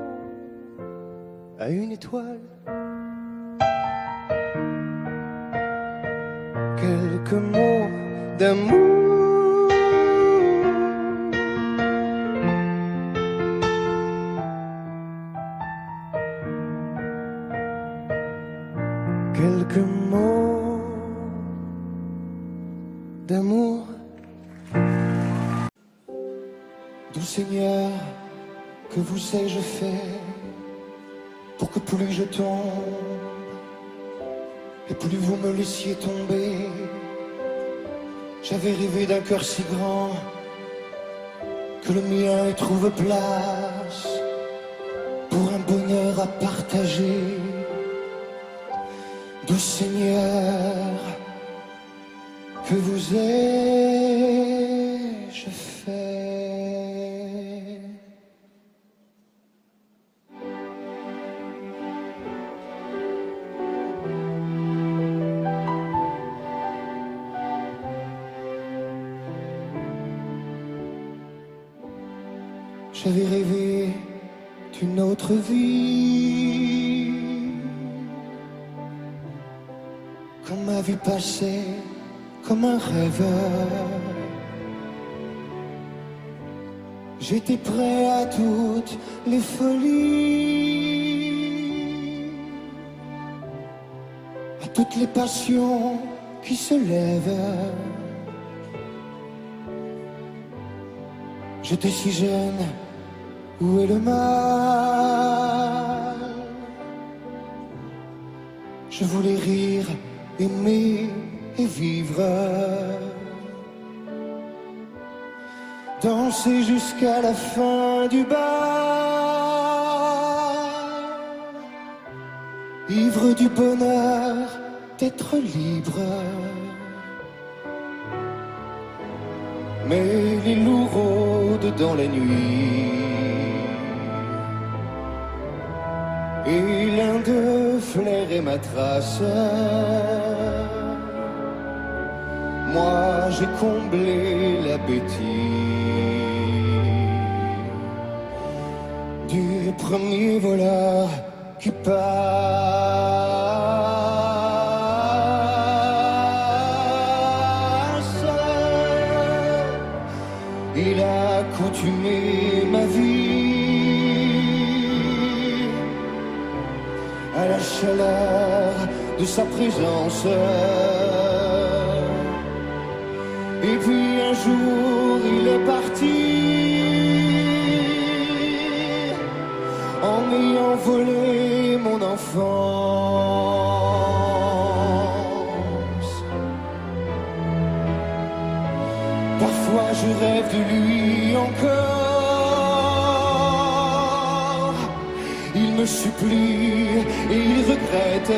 à une étoile. Quelques mots d'amour, quelques mots d'amour. Doux Seigneur, que vous ai-je fait pour que plus je tombe et plus vous me laissiez tomber? J'avais rêvé d'un cœur si grand que le mien y trouve place pour un bonheur à partager. Doux Seigneur, que vous ai-je fait? J'avais rêvé d'une autre vie, quand ma vie passait comme un rêveur. J'étais prêt à toutes les folies, à toutes les passions qui se lèvent. J'étais si jeune, où est le mal? Je voulais rire, aimer et vivre, danser jusqu'à la fin du bal, ivre du bonheur d'être libre. Mais les loups rôdent dans la nuit, et l'un d'eux flairait ma trace. Moi j'ai comblé la bêtise du premier voleur qui passe. Il a coutumé ma vie à la chaleur de sa présence. Et puis un jour il est parti en m'ayant volé mon enfance. Parfois je rêve de lui encore. Il me supplie et il regrette.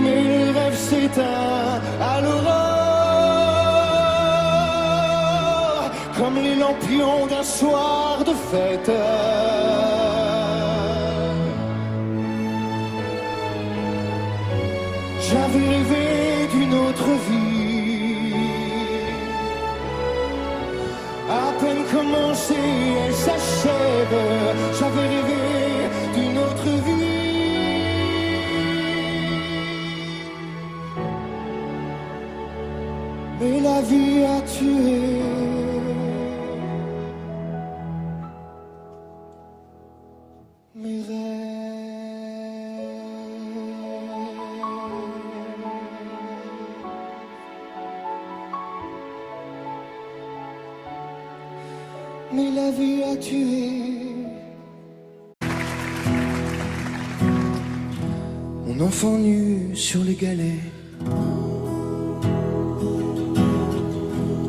Mais le rêve s'éteint à l'aurore, comme les lampions d'un soir de fête. J'avais rêvé d'une autre vie, à peine commencée, elle s'achève. J'avais rêvé d'une autre vie. Mais la vie a tué mes rêves. Mais la vie a tué mon enfant nu sur les galets.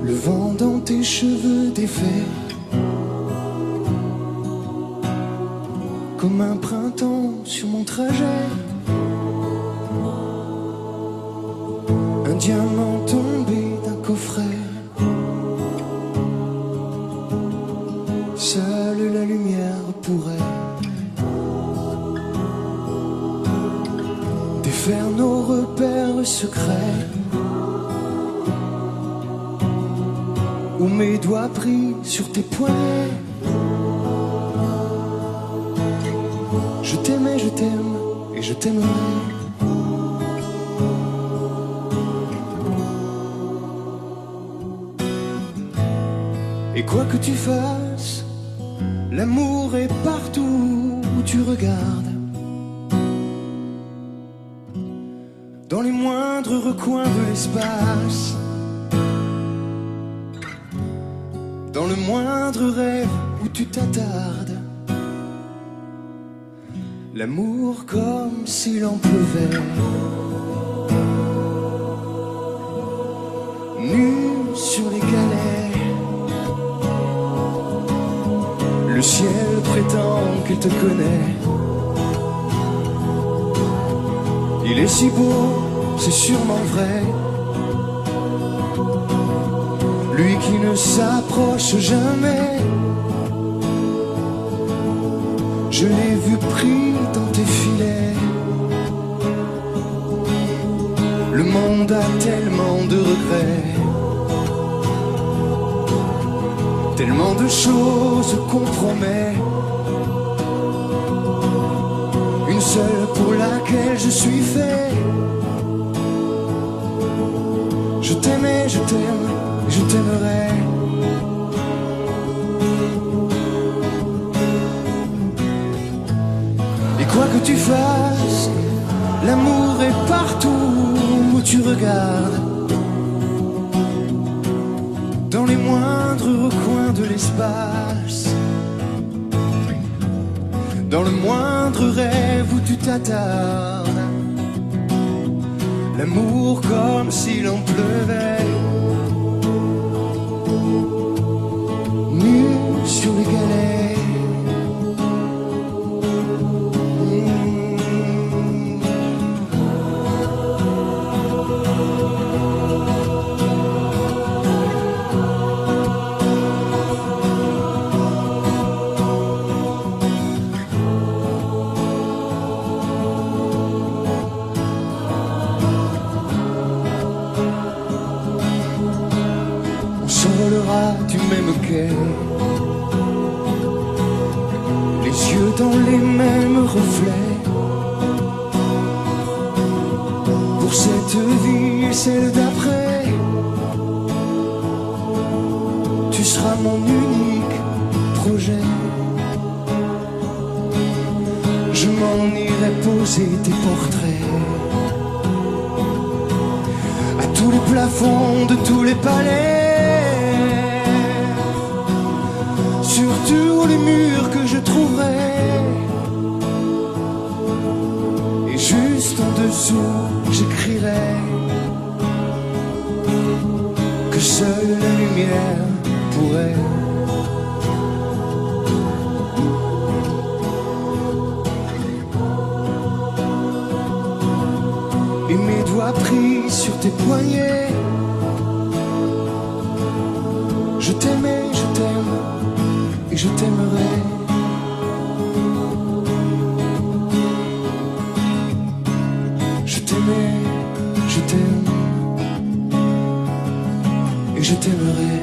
Le vent dans tes cheveux défaits, comme un printemps sur mon trajet. Un diamant tombé d'un coffret. Seule la lumière pourrait défaire nos repères secrets. Où mes doigts pris sur tes poignets. Je t'aimais, je t'aime et je t'aimerai. Et quoi que tu fasses, l'amour est partout où tu regardes. Dans les moindres recoins de l'espace. Dans le moindre rêve où tu t'attardes. L'amour comme s'il en pleuvait. Nu sur les galets. Le ciel prétend qu'il te connaît. Il est si beau, c'est sûrement vrai. Lui qui ne s'approche jamais. Je l'ai vu pris dans tes filets. Le monde a tellement de regrets, tellement de choses qu'on promet. Une seule pour laquelle je suis fait. Je t'aimais, je t'aime, je t'aimerai. Et quoi que tu fasses, l'amour est partout où tu regardes. Dans les moindres recoins de l'espace. Dans le moindre rêve où tu t'attardes. L'amour comme s'il en pleuvait. Nu sur les galets. s'envolera du même quai, les yeux dans les mêmes reflets. Pour cette vie et celle d'après, tu seras mon unique projet. Je m'en irai poser tes portraits à tous les plafonds de tous les palais, sur tous les murs que je trouverai. Et juste en dessous, j'écrirai que seule la lumière pourrait et mes doigts pris sur tes poignets. Je t'aimais, je t'aime et je t'aimerai. Je t'aimais, je t'aime et je t'aimerai.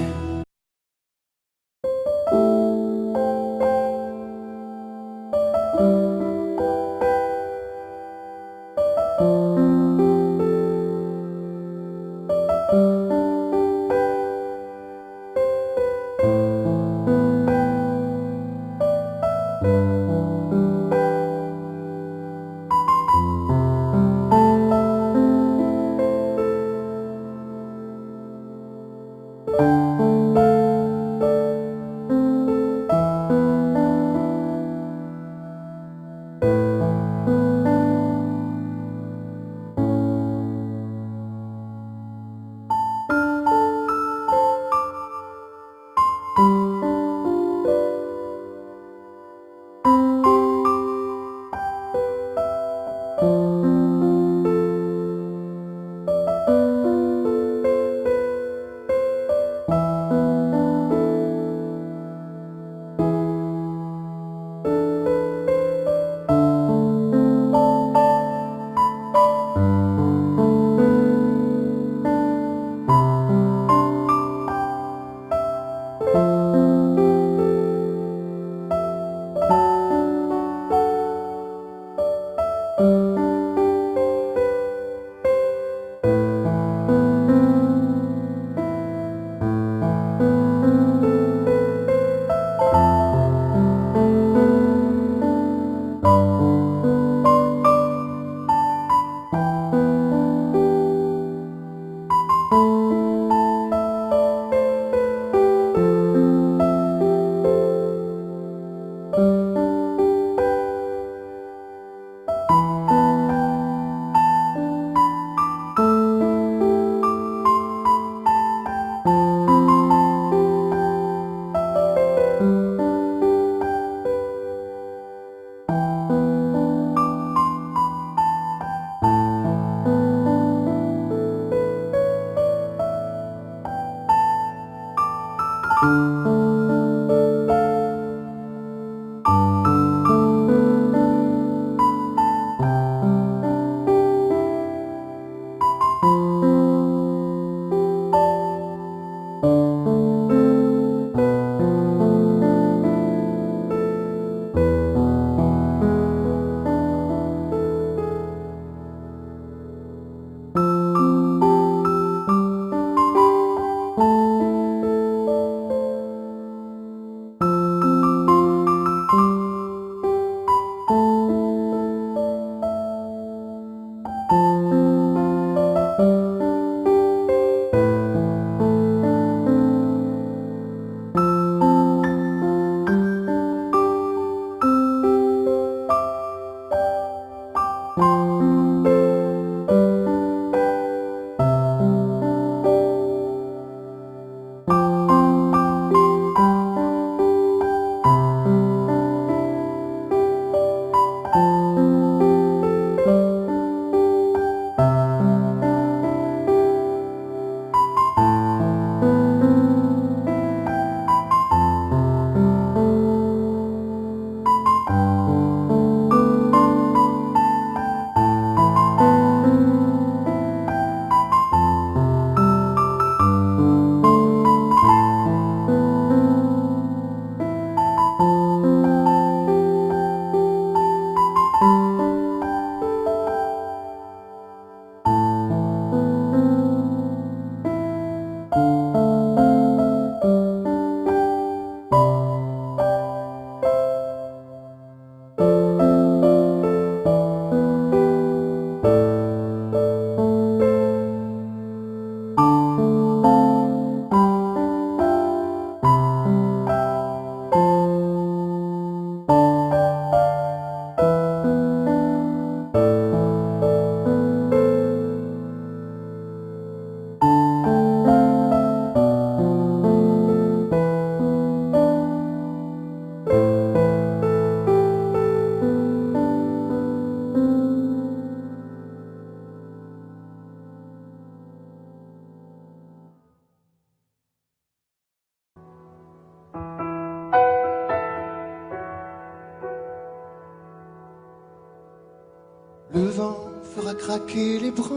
craquer les branches.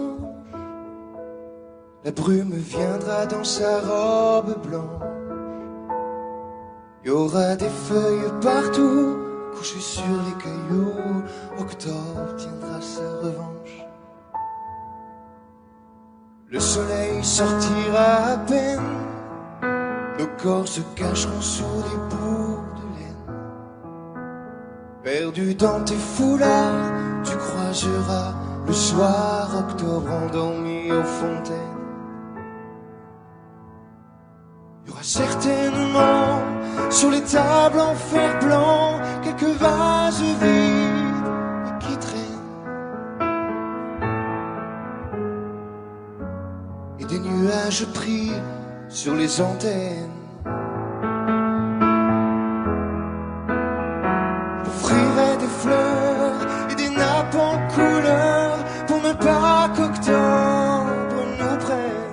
La brume viendra dans sa robe blanche. Y aura des feuilles partout, couchées sur les cailloux. Octobre tiendra sa revanche. Le soleil sortira à peine. Nos corps se cacheront sous des bouts de laine. Perdu dans tes foulards, tu croiseras le soir octobre endormi aux fontaines. Il y aura certainement sur les tables en fer blanc quelques vases vides et qui traînent, et des nuages pris sur les antennes. J'offrirai des fleurs et des nappes en couleur pour ne pas qu'octobre nous prenne.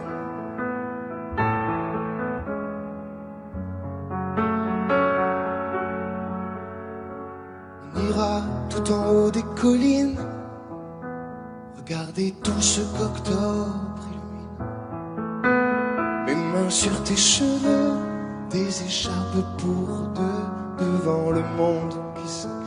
On ira tout en haut des collines, regarder tout ce qu'octobre illumine. Mes mains sur tes cheveux, des écharpes pour deux, devant le monde qui s'incline.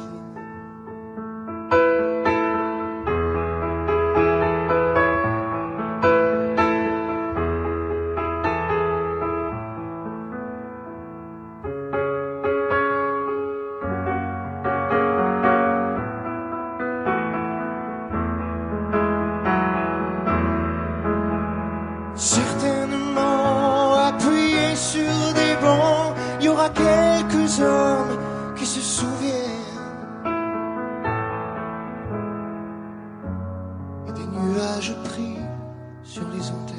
Certainement appuyés sur des bancs, il y aura quelques hommes qui se souviennent, et des nuages pris sur les antennes.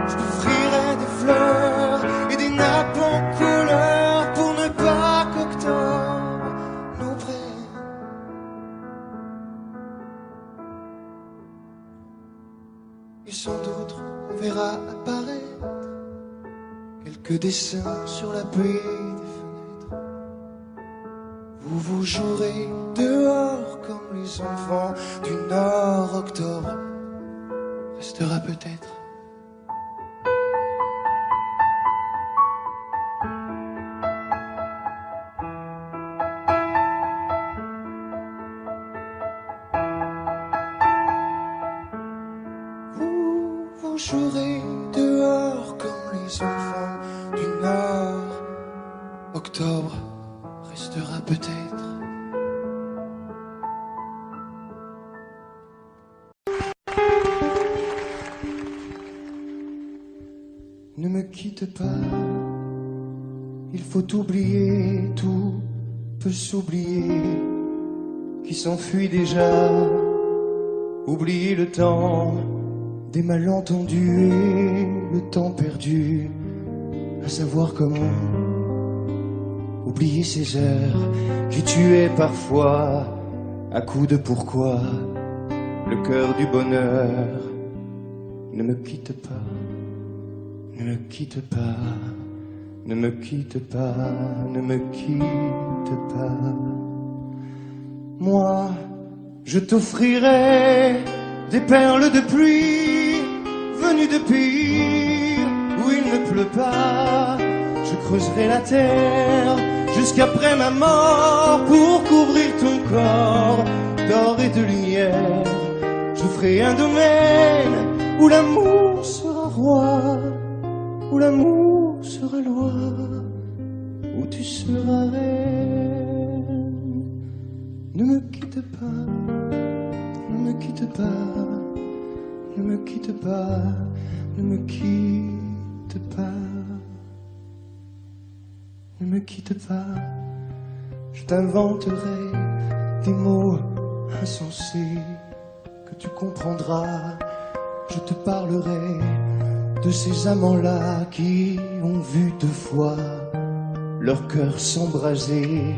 Je t'offrirai des fleurs et des nappes en couleur pour ne pas qu'octobre nous prenne. Et sans doute on verra apparaître quelques dessins sur la baie des fenêtres. Vous vous jouerez dehors comme les enfants du Nord. Octobre restera peut-être. Vous jouerez dehors comme les enfants du Nord. Octobre restera peut-être. Ne me quitte pas, il faut oublier, tout peut s'oublier, qui s'enfuit déjà. Oublier le temps des malentendus et le temps perdu, à savoir comment oublier ces heures qui tuaient parfois à coups de pourquoi le cœur du bonheur. Ne me quitte pas, ne me quitte pas, ne me quitte pas, ne me quitte pas. Moi, je t'offrirai des perles de pluie venues de pays où il ne pleut pas. Je creuserai la terre jusqu'après ma mort pour couvrir ton corps d'or et de lumière. Je ferai un domaine où l'amour sera roi, où l'amour sera loi, où tu seras reine. Ne me quitte pas, ne me quitte pas, ne me quitte pas, ne me quitte pas, ne me quitte pas. Je t'inventerai des mots insensés que tu comprendras. Je te parlerai de ces amants-là qui ont vu deux fois leur cœur s'embraser.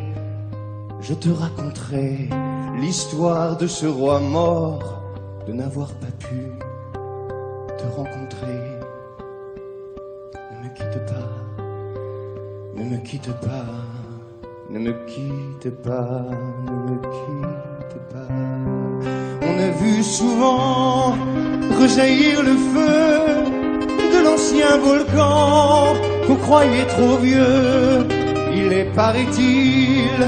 Je te raconterai l'histoire de ce roi mort, de n'avoir pas pu te rencontrer. Ne me quitte pas, ne me quitte pas, ne me quitte pas, ne me quitte pas. On a vu souvent rejaillir le feu de l'ancien volcan qu'on croyait trop vieux. Il est, paraît-il,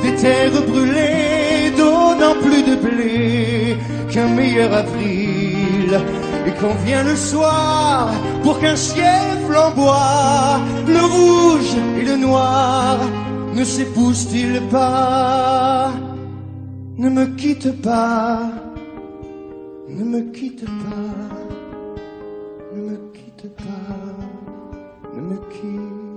des terres brûlées, donnant plus de blé qu'un meilleur avril. Et quand vient le soir, pour qu'un ciel flamboie, le rouge et le noir ne s'épousent-ils pas? Ne me quitte pas, ne me quitte pas, ne me quitte pas, ne me quitte pas.